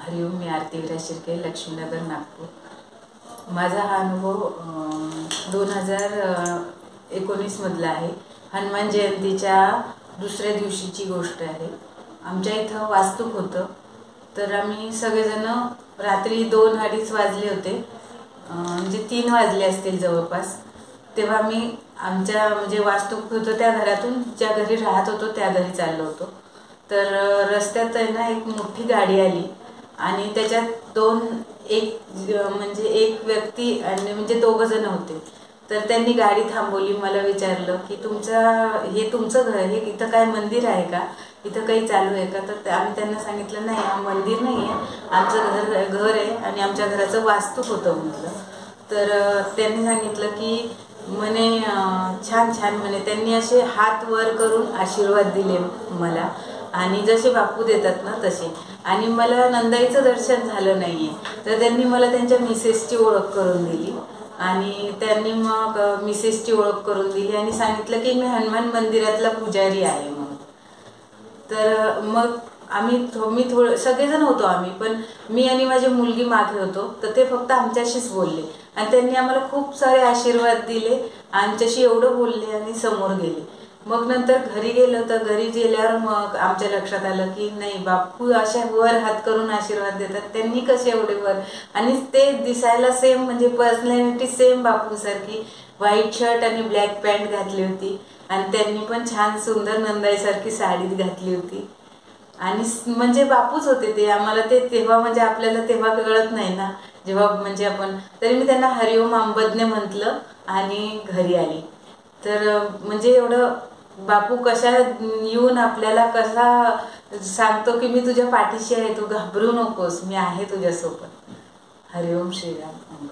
हरिओम. मी आरती विराज शिर्के, लक्ष्मीनगर, नागपूर. माझा हा अनुभव 2019 मधला आहे. हनुमान जयंतीच्या दुसऱ्या दिवशीची गोष्ट आहे. आमच्या इथं वास्तूक होतं, तर आम्ही सगळेजण रात्री 2-2:30 वाजले होते, म्हणजे 3 वाजले असतील जवळपास, तेव्हा आम्ही आमच्या म्हणजे वास्तूक होतं त्या घरातून ज्या घरी राहत होतो त्या घरी चाललो होतो. तर रस्त्यात आहे ना एक मोठी गाडी आली आणि त्याच्यात एक व्यक्ती आणि म्हणजे 2 जण होते. तर त्यांनी गाडी थांबवली, मला विचारलं की तुमचं घर आहे, इथं काय मंदिर आहे का, इथं काही चालू आहे का? तर आम्ही त्यांना सांगितलं नाही, हा मंदिर नाही आहे, आमचं घर आहे आणि आमच्या घराचं वास्तूक होतं म्हटलं. तर त्यांनी सांगितलं की म्हणे छान छान म्हणे. त्यांनी असे हात वर करून आशीर्वाद दिले मला, आणि जसे बापू देतात ना तसे. आणि मला नंदाईचं दर्शन झालं नाहीये, तर त्यांनी मला त्यांच्या मिसेसची ओळख करून दिली आणि त्यांनी मग मिसेसची ओळख करून दिली आणि सांगितलं की मी हनुमान मंदिरातला पुजारी आहे म्हणून. तर मग मी सगळेजण होतो आम्ही, पण मी आणि माझी मुलगी मागे होतो. तर ते फक्त आमच्याशीच बोलले आणि त्यांनी आम्हाला खूप सारे आशीर्वाद दिले, आमच्याशी एवढं बोलले आणि समोर गेले. मग नंतर घरी गेलो, तर घरी गेल्यावर मग आमच्या लक्षात आलं की नाही, बापू अशा वर हात करून आशीर्वाद देतात, त्यांनी कसे एवढे वर. आणि ते दिसायला सेम, म्हणजे पर्सनॅलिटी सेम बापूसारखी. व्हाईट शर्ट आणि ब्लॅक पॅन्ट घातली होती आणि त्यांनी पण छान सुंदर नंदाईसारखी साडी घातली होती. आणि म्हणजे बापूच होते ते. आम्हाला ते तेव्हा म्हणजे आपल्याला तेव्हा कळत नाही ना, जेव्हा म्हणजे आपण. तरी मी त्यांना हरिओम अंबज्ञ म्हटलं आणि घरी आली. तर म्हणजे एवढं बापू कशा येऊन आपल्याला कसा सांगतो की मी तुझ्या पाठीशी आहे, तू घाबरू नकोस, मी आहे तुझ्यासोबत. हरिओम श्रीराम.